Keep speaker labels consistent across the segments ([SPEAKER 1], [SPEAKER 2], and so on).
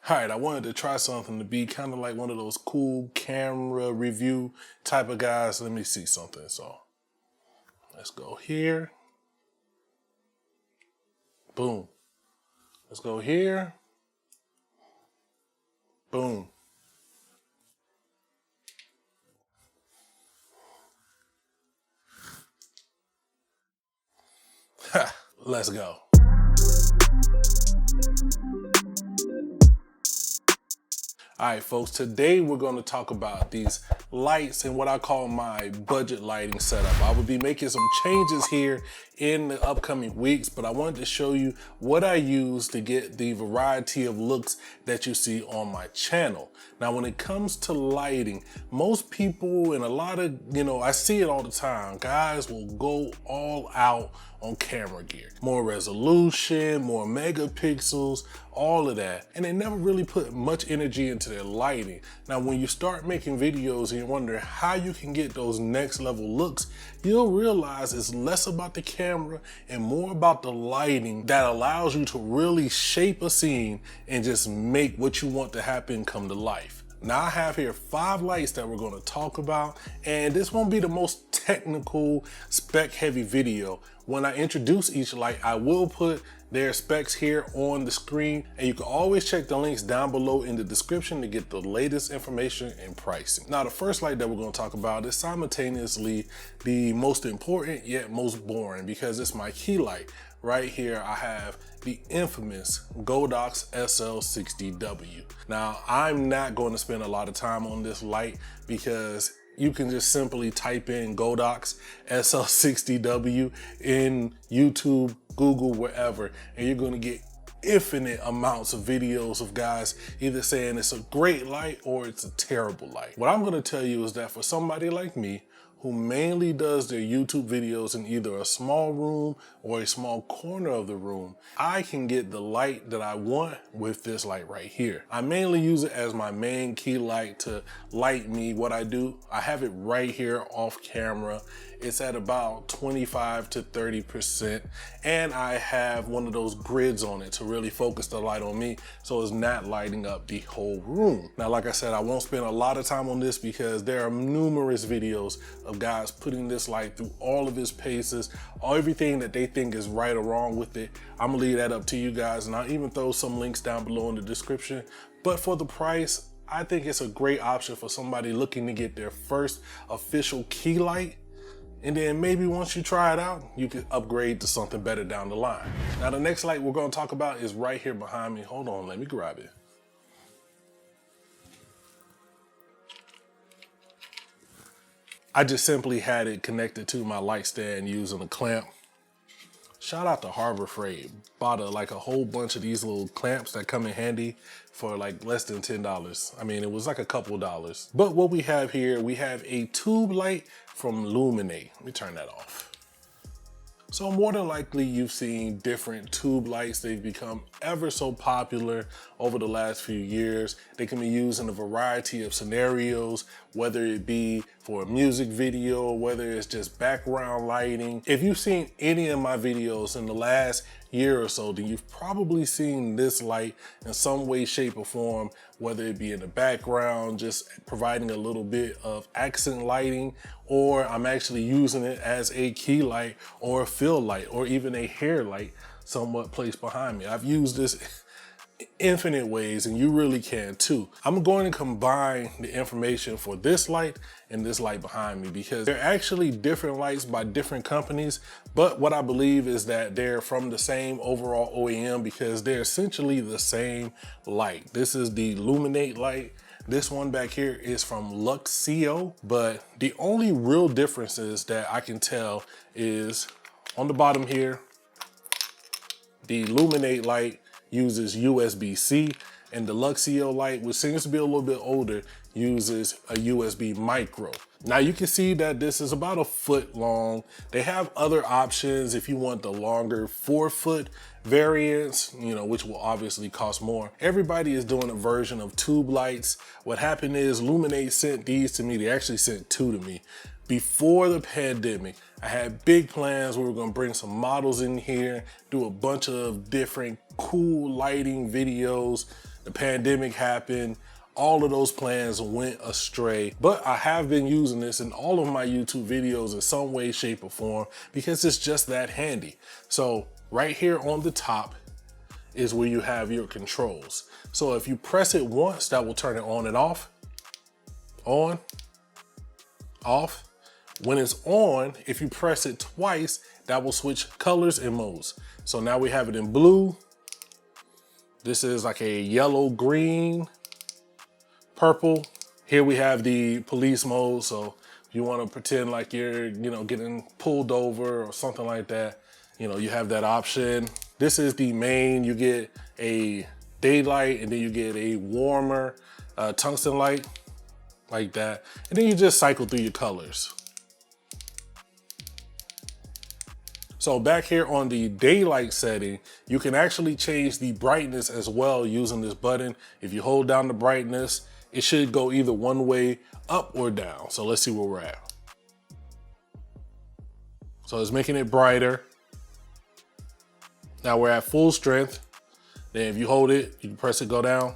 [SPEAKER 1] All right, I wanted to try something to be kind of like one of those cool camera review type of guys. Let me see something. So let's go here. Boom. Let's go here. Boom. Ha, let's go. All right, folks, today we're going to talk about these lights and what I call my budget lighting setup. I will be making some changes here in the upcoming weeks, but I wanted to show you what I use to get the variety of looks that you see on my channel. Now, when it comes to lighting, most people and a lot of, I see it all the time, guys will go all out on camera gear. More resolution, more megapixels, all of that. And they never really put much energy into their lighting. Now, when you start making videos and you wonder how you can get those next level looks, you'll realize it's less about the camera and more about the lighting that allows you to really shape a scene and just make what you want to happen come to life. Now, I have here 5 lights that we're going to talk about, and this won't be the most technical, spec heavy video. When I introduce each light, I will put their specs here on the screen, and you can always check the links down below in the description to get the latest information and pricing. Now, the first light that we're going to talk about is simultaneously the most important yet most boring, because it's my key light. Right here, I have the infamous Godox SL60W. Now, I'm not going to spend a lot of time on this light because you can just simply type in Godox SL60W in YouTube, Google, wherever, and you're going to get infinite amounts of videos of guys either saying it's a great light or it's a terrible light. What I'm going to tell you is that for somebody like me, who mainly does their YouTube videos in either a small room or a small corner of the room, I can get the light that I want with this light right here. I mainly use it as my main key light to light me what I do. I have it right here off camera. It's at about 25 to 30%. And I have one of those grids on it to really focus the light on me so it's not lighting up the whole room. Now, like I said, I won't spend a lot of time on this because there are numerous videos of guys putting this light through all of its paces, everything that they think is right or wrong with it. I'm gonna leave that up to you guys, and I'll even throw some links down below in the description. But for the price, I think it's a great option for somebody looking to get their first official key light. And then maybe once you try it out, you can upgrade to something better down the line. Now, the next light we're gonna talk about is right here behind me. Hold on, let me grab it. I just simply had it connected to my light stand using a clamp. Shout out to Harbor Freight. Bought like a whole bunch of these little clamps that come in handy for like less than $10. I mean, it was like a couple dollars. But what we have here, we have a tube light from Luminate. Let me turn that off. So more than likely you've seen different tube lights. They've become ever so popular over the last few years. They can be used in a variety of scenarios, whether it be for a music video, whether it's just background lighting. If you've seen any of my videos in the last year or so, then you've probably seen this light in some way, shape, or form, whether it be in the background, just providing a little bit of accent lighting, or I'm actually using it as a key light or a fill light or even a hair light somewhat placed behind me. I've used this infinite ways, and you really can too. I'm going to combine the information for this light and this light behind me because they're actually different lights by different companies, but what I believe is that they're from the same overall OEM because they're essentially the same light. This is the Luminate light. This one back here is from Luxio, but the only real differences that I can tell is on the bottom here, the Luminate light uses USB-C, and the Luxio light, which seems to be a little bit older, uses a USB micro. Now you can see that this is about 1 foot long. They have other options if you want the longer 4-foot variants, which will obviously cost more. Everybody is doing a version of tube lights. What happened is Luminate sent these to me. They actually sent 2 to me. Before the pandemic, I had big plans. We were gonna bring some models in here, do a bunch of different cool lighting videos. the pandemic happened, all of those plans went astray. But I have been using this in all of my YouTube videos in some way, shape, or form because it's just that handy. So right here on the top is where you have your controls. So if you press it once, that will turn it on and off. On, off. When it's on, if you press it twice, that will switch colors and modes. So now we have it in blue. This is like a yellow, green, purple. Here we have the police mode. So if you want to pretend like you're, getting pulled over or something like that, you have that option. This is the main. You get a daylight and then you get a warmer tungsten light like that. And then you just cycle through your colors. So back here on the daylight setting, you can actually change the brightness as well using this button. If you hold down the brightness, it should go either one way, up or down. So let's see where we're at. So it's making it brighter. Now we're at full strength. Then if you hold it, you can press it, go down.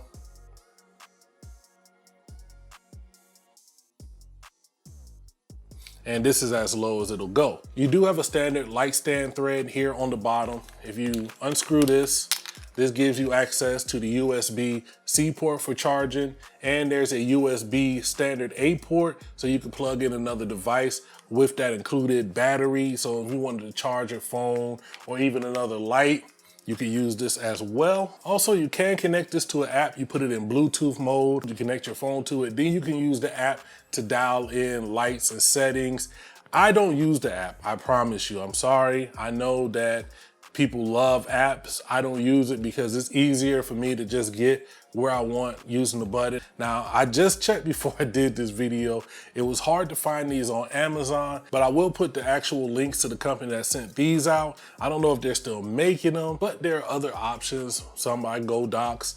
[SPEAKER 1] And this is as low as it'll go. You do have a standard light stand thread here on the bottom. If you unscrew this, this gives you access to the USB-C port for charging, and there's a USB standard A port, so you can plug in another device with that included battery. So if you wanted to charge your phone or even another light, you can use this as well. Also, you can connect this to an app. You put it in Bluetooth mode, you connect your phone to it, then you can use the app to dial in lights and settings. I don't use the app, I promise you. I'm sorry. I know that people love apps. I don't use it because it's easier for me to just get where I want using the button. Now, I just checked before I did this video. It was hard to find these on Amazon, but I will put the actual links to the company that sent these out. I don't know if they're still making them, but there are other options. Some by Godox,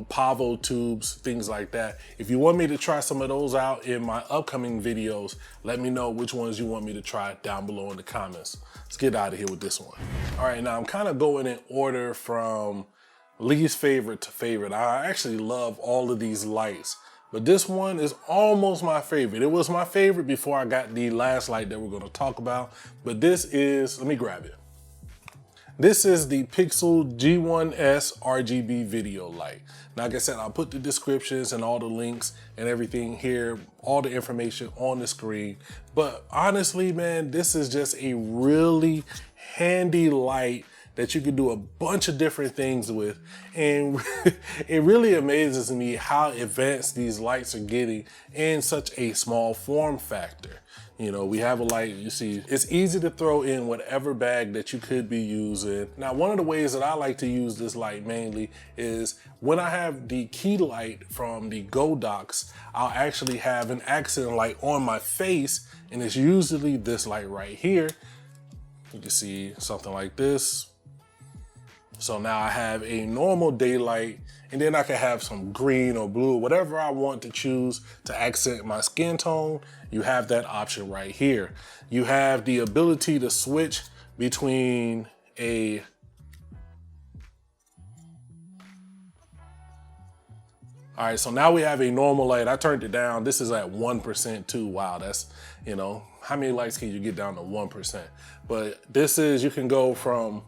[SPEAKER 1] Pavo tubes, things like that. If you want me to try some of those out in my upcoming videos, let me know which ones you want me to try down below in the comments. Let's get out of here with this one. All right, now I'm kind of going in order from least favorite to favorite. I actually love all of these lights, but this one is almost my favorite. It was my favorite before I got the last light that we're going to talk about, but this is, let me grab it. This is the Pixel G1S RGB video light. Now, like I said, I'll put the descriptions and all the links and everything here, all the information on the screen. But honestly, man, this is just a really handy light that you can do a bunch of different things with. And it really amazes me how advanced these lights are getting in such a small form factor. We have a light, you see, it's easy to throw in whatever bag that you could be using. Now, one of the ways that I like to use this light mainly is when I have the key light from the Godox, I'll actually have an accent light on my face, and it's usually this light right here. You can see something like this. So now I have a normal daylight, and then I can have some green or blue, whatever I want to choose to accent my skin tone. You have that option right here. You have the ability to switch between a all right, so now we have a normal light. I turned it down. This is at 1% too. Wow, that's, how many lights can you get down to 1%? But this is, you can go from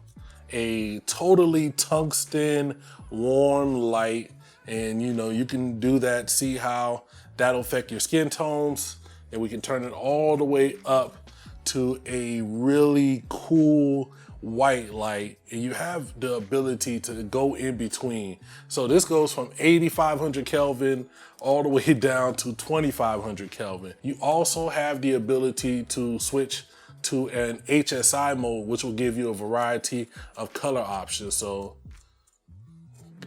[SPEAKER 1] a totally tungsten warm light, and you can do that, see how that'll affect your skin tones, and we can turn it all the way up to a really cool white light, and you have the ability to go in between. So this goes from 8500 Kelvin all the way down to 2500 Kelvin. You also have the ability to switch to an HSI mode, which will give you a variety of color options. So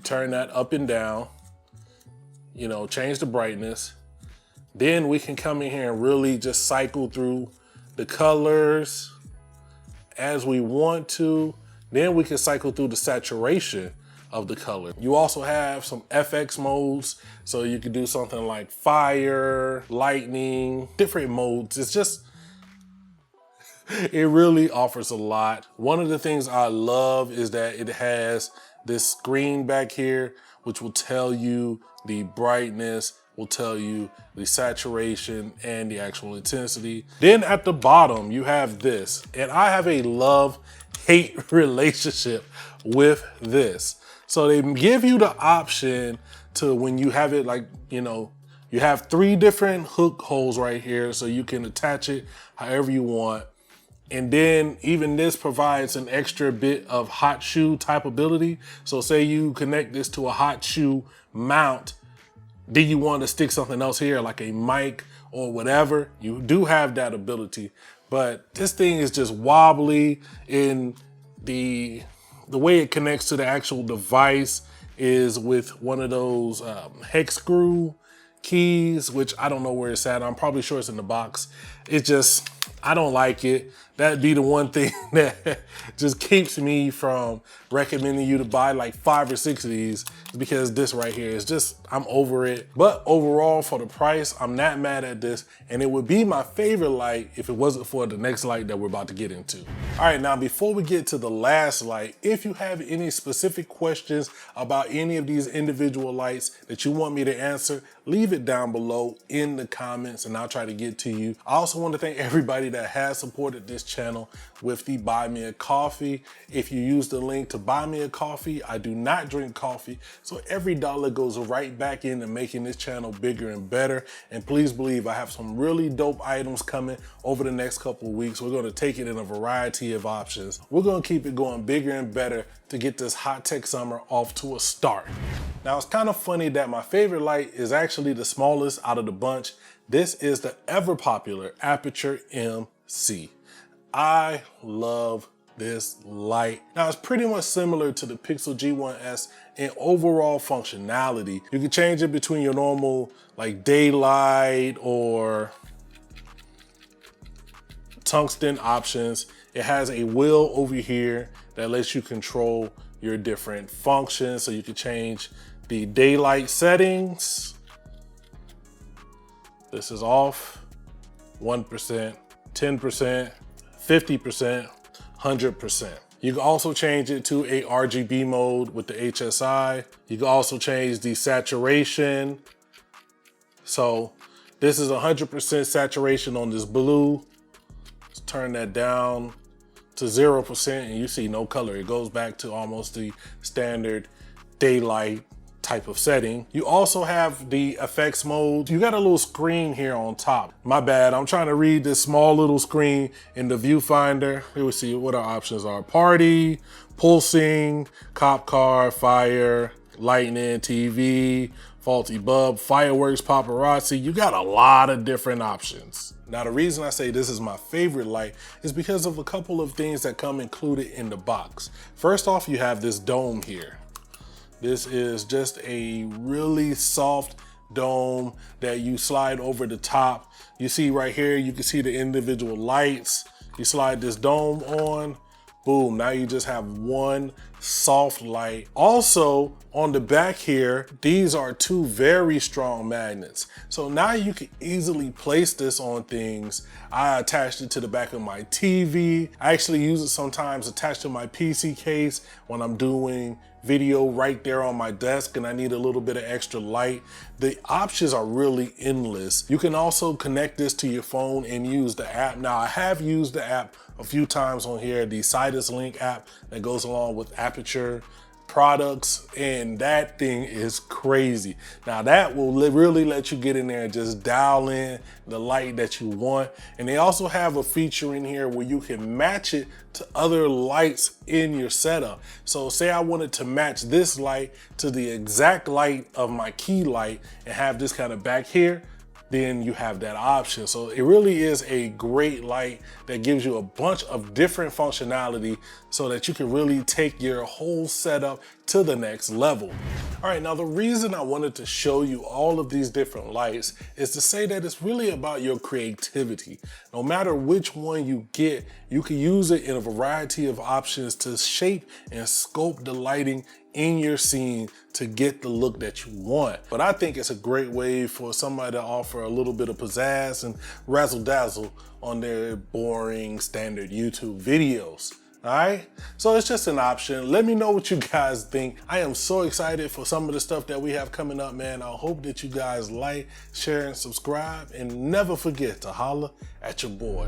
[SPEAKER 1] turn that up and down, change the brightness. Then we can come in here and really just cycle through the colors as we want to. Then we can cycle through the saturation of the color. You also have some FX modes, so you can do something like fire, lightning, different modes. It's just, it really offers a lot. One of the things I love is that it has this screen back here which will tell you the brightness, will tell you the saturation and the actual intensity. Then at the bottom, you have this, and I have a love-hate relationship with this. So they give you the option to, when you have it, like, you know, you have 3 different hook holes right here, so you can attach it however you want. And then even this provides an extra bit of hot shoe type ability. So say you connect this to a hot shoe mount, do you want to stick something else here, like a mic or whatever? You do have that ability, but this thing is just wobbly in the way it connects to the actual device is with one of those hex screw keys, which I don't know where it's at. I'm probably sure it's in the box. It just, I don't like it. That'd be the one thing that just keeps me from recommending you to buy like 5 or 6 of these, because this right here is just, I'm over it. But overall, for the price, I'm not mad at this, and it would be my favorite light if it wasn't for the next light that we're about to get into. All right, now before we get to the last light, if you have any specific questions about any of these individual lights that you want me to answer, leave it down below in the comments and I'll try to get to you. I also want to thank everybody that has supported this channel with the Buy Me a Coffee. If you use the link to buy me a coffee, I do not drink coffee, so every dollar goes right back into making this channel bigger and better. And please believe I have some really dope items coming over the next couple of weeks. We're going to take it in a variety of options. We're going to keep it going bigger and better to get this hot tech summer off to a start. Now, it's kind of funny that my favorite light is actually the smallest out of the bunch. This is the ever popular Aperture MC. I love this light. Now, it's pretty much similar to the Pixel G1S in overall functionality. You can change it between your normal like daylight or tungsten options. It has a wheel over here that lets you control your different functions. So you can change the daylight settings. This is off, 1%, 10%, 50%, 100%. You can also change it to a RGB mode with the HSI. You can also change the saturation. So this is 100% saturation on this blue. Let's turn that down to 0% and you see no color. It goes back to almost the standard daylight type of setting. You also have the effects mode. You got a little screen here on top. My bad, I'm trying to read this small little screen in the viewfinder. Here we see what our options are. Party, pulsing, cop car, fire, lightning, TV, faulty bulb, fireworks, paparazzi. You got a lot of different options. Now, the reason I say this is my favorite light is because of a couple of things that come included in the box. First off, you have this dome here. This is just a really soft dome that you slide over the top. You see right here, you can see the individual lights. You slide this dome on, boom, now you just have one soft light. Also, on the back here, these are 2 very strong magnets. So now you can easily place this on things. I attached it to the back of my TV. I actually use it sometimes attached to my PC case when I'm doing video right there on my desk and I need a little bit of extra light. The options are really endless. You can also connect this to your phone and use the app. Now, I have used the app a few times on here, the Sidus Link app that goes along with Aperture products, and that thing is crazy. Now that will really let you get in there and just dial in the light that you want. And they also have a feature in here where you can match it to other lights in your setup. So say I wanted to match this light to the exact light of my key light and have this kind of back here, then you have that option. So it really is a great light that gives you a bunch of different functionality so that you can really take your whole setup to the next level. All right, now the reason I wanted to show you all of these different lights is to say that it's really about your creativity. No matter which one you get, you can use it in a variety of options to shape and sculpt the lighting in your scene to get the look that you want. But I think it's a great way for somebody to offer a little bit of pizzazz and razzle dazzle on their boring standard YouTube videos. All right, so it's just an option. Let me know what you guys think. I am so excited for some of the stuff that we have coming up, man. I hope that you guys like, share, and subscribe, and never forget to holler at your boy.